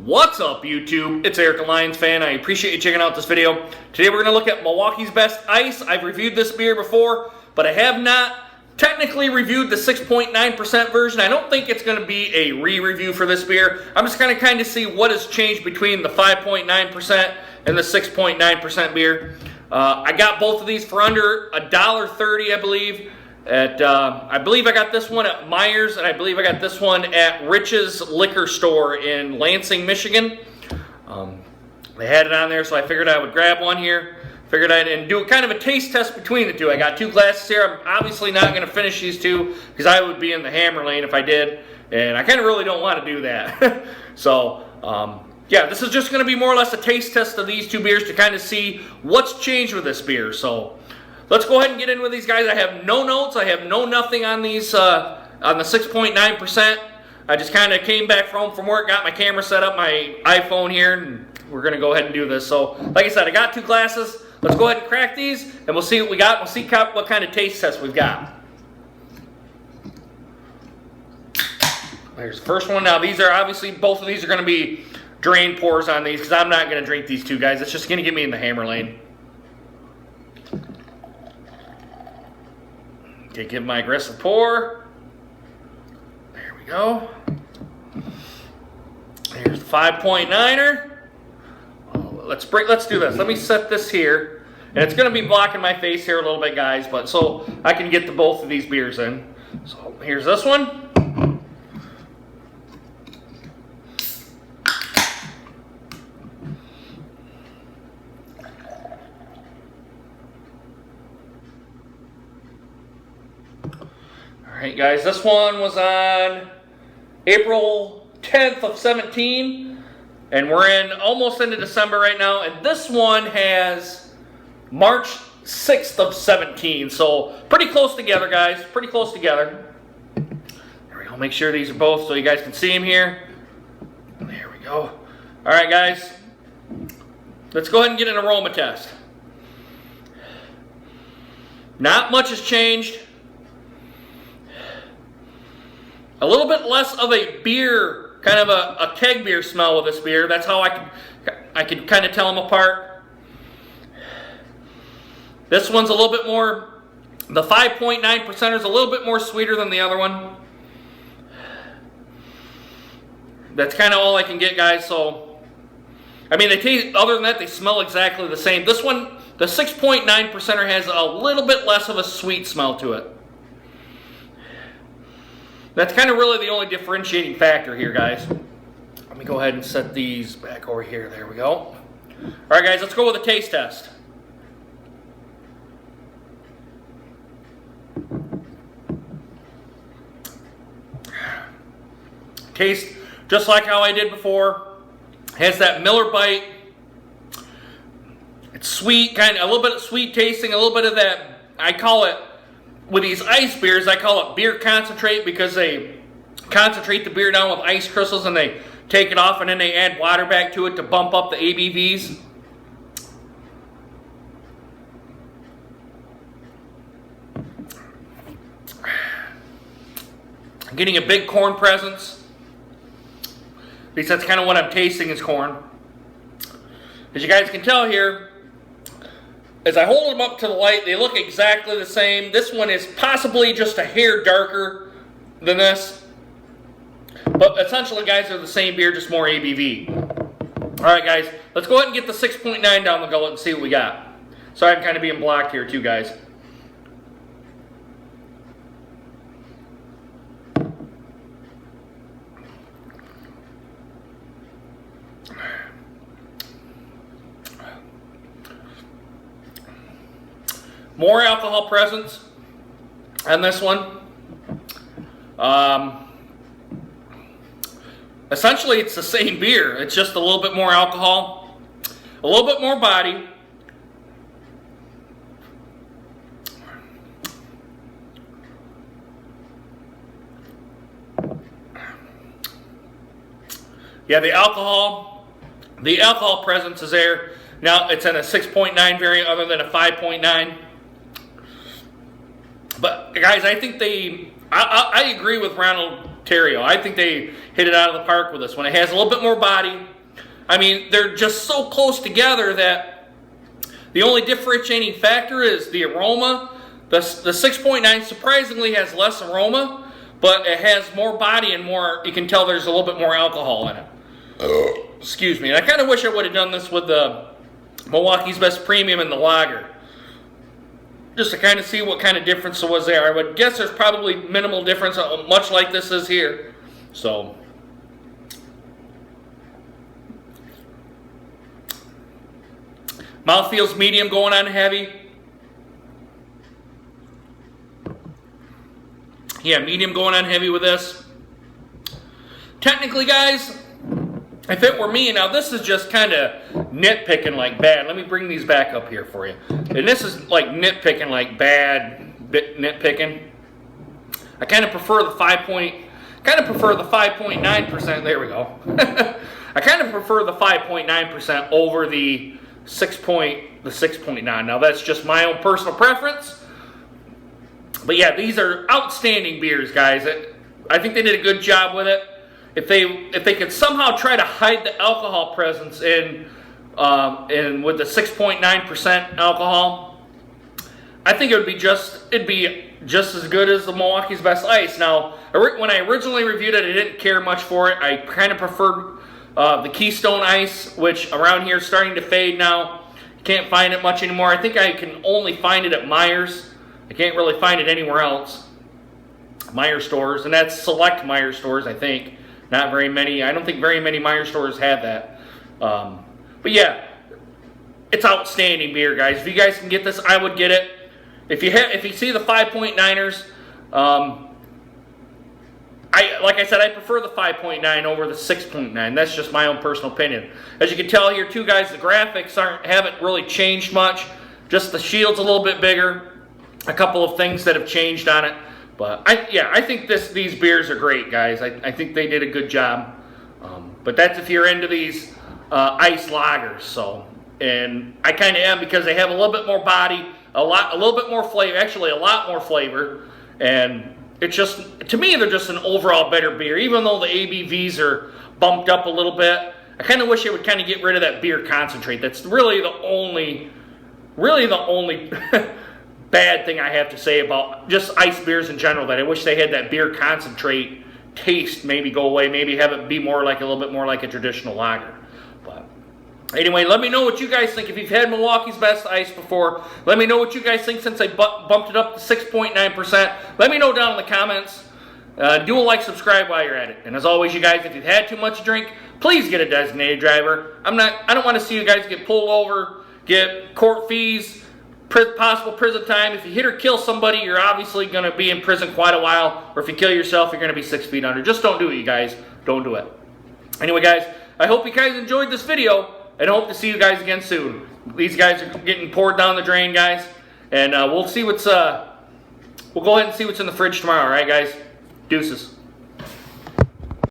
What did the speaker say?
What's up, YouTube? It's EricALionsFan. I appreciate you checking out this video. Today we're going to look at Milwaukee's Best Ice. I've reviewed this beer before, but I have not technically reviewed the 6.9% version. I don't think it's going to be a re-review for this beer. I'm just going to kind of see what has changed between the 5.9% and the 6.9% beer. I got both of these for under $1.30, I believe. I believe I got this one at Myers, and I believe I got this one at Rich's Liquor Store in Lansing, Michigan. They had it on there, so I figured I would grab one here. Figured I'd do kind of a taste test between the two. I got two glasses here. I'm obviously not going to finish these two because I would be in the hammer lane if I did, and I kind of really don't want to do that. So, yeah, this is just going to be more or less a taste test of these two beers to kind of see what's changed with this beer. So, let's go ahead and get in with these guys. I have no notes. I have no nothing on these, on the 6.9%. I just kind of came back home from work, got my camera set up, my iPhone here, and we're going to go ahead and do this. So, like I said, I got two glasses. Let's go ahead and crack these, and we'll see what we got. We'll see what kind of taste test we've got. There's the first one. Now, these are obviously, both of these are going to be drain pours on these because I'm not going to drink these two, guys. It's just going to get me in the hammer lane. Okay, give my aggressive pour. There we go. Here's the 5.9er. Let's do this. Let me set this here. And it's going to be blocking my face here a little bit, guys, but so I can get the both of these beers in. So here's this one. Alright, guys, this one was on April 10th of 17. And we're almost into December right now, and this one has March 6th of 17. So pretty close together, guys. Pretty close together. There we go. Make sure these are both so you guys can see them here. There we go. All right, guys. Let's go ahead and get an aroma test. Not much has changed. A little bit less of a beer, kind of a keg beer smell with this beer. That's how I can kind of tell them apart. This one's a little bit more, the 5.9% is a little bit more sweeter than the other one. That's kind of all I can get, guys. So, I mean, they taste, other than that, they smell exactly the same. This one, the 6.9%er has a little bit less of a sweet smell to it. That's kind of really the only differentiating factor here, guys. Let me go ahead and set these back over here. There we go. All right, guys, let's go with a taste test. Taste just like how I did before. Has that Miller bite. It's sweet, kind of a little bit of sweet tasting, a little bit of that, I call it, with these ice beers, I call it beer concentrate because they concentrate the beer down with ice crystals and they take it off and then they add water back to it to bump up the ABVs. I'm getting a big corn presence. At least that's kind of what I'm tasting is corn. As you guys can tell here, as I hold them up to the light, they look exactly the same. This one is possibly just a hair darker than this. But essentially, guys, they're the same beer, just more ABV. All right, guys, let's go ahead and get the 6.9 down the gullet and see what we got. Sorry, I'm kind of being blocked here too, guys. More alcohol presence on this one. Essentially, it's the same beer. It's just a little bit more alcohol, a little bit more body. Yeah, the alcohol presence is there. Now, it's in a 6.9 variant other than a 5.9. But guys, I think I agree with Ronald Ontario. I think they hit it out of the park with this one. It has a little bit more body. I mean, they're just so close together that the only differentiating factor is the aroma. The 6.9 surprisingly has less aroma, but it has more body and more, you can tell there's a little bit more alcohol in it. Excuse me. And I kind of wish I would have done this with the Milwaukee's Best Premium and the lager, just to kind of see what kind of difference there was there. I would guess there's probably minimal difference, much like this is here. So, mouth feels medium going on heavy. Yeah, medium going on heavy with this. Technically, guys, if it were me, now this is just kind of nitpicking like bad. Let me bring these back up here for you. And this is like nitpicking like bad nitpicking. I kind of prefer the 5.9%. There we go. I kind of prefer the 5.9% over the 6.9. Now that's just my own personal preference. But yeah, these are outstanding beers, guys. I think they did a good job with it. If they could somehow try to hide the alcohol presence in with the 6.9% alcohol, I think it'd be just as good as the Milwaukee's Best Ice. Now, when I originally reviewed it, I didn't care much for it. I kind of preferred the Keystone Ice, which around here is starting to fade now. You can't find it much anymore. I think I can only find it at Meijer's. I can't really find it anywhere else. Meijer stores, and that's select Meijer stores, I think. Not very many. I don't think very many Meijer stores have that. But yeah, it's outstanding beer, guys. If you guys can get this, I would get it. If you see the 5.9ers, like I said, I prefer the 5.9 over the 6.9. That's just my own personal opinion. As you can tell here, too, guys, the graphics haven't really changed much. Just the shield's a little bit bigger. A couple of things that have changed on it. But I think these beers are great, guys. I think they did a good job. But that's if you're into these ice lagers. So, and I kind of am, because they have a little bit more body, a little bit more flavor. Actually, a lot more flavor. And it's just, to me, they're just an overall better beer. Even though the ABVs are bumped up a little bit, I kind of wish they would kind of get rid of that beer concentrate. That's really the only bad thing I have to say about just ice beers in general, that I wish they had that beer concentrate taste maybe go away, maybe have it be a little bit more like a traditional lager. But anyway, let me know what you guys think. If you've had Milwaukee's Best Ice before, let me know what you guys think since I bumped it up to 6.9%. Let me know down in the comments. Do a like, subscribe while you're at it. And as always, you guys, if you've had too much to drink, please get a designated driver. I don't want to see you guys get pulled over, get court fees, possible prison time. If you hit or kill somebody, you're obviously going to be in prison quite a while. Or if you kill yourself, you're going to be 6 feet under. Just don't do it, you guys. Don't do it. Anyway, guys, I hope you guys enjoyed this video, and I hope to see you guys again soon. These guys are getting poured down the drain, guys. And we'll go ahead and see what's in the fridge tomorrow, all right, guys? Deuces.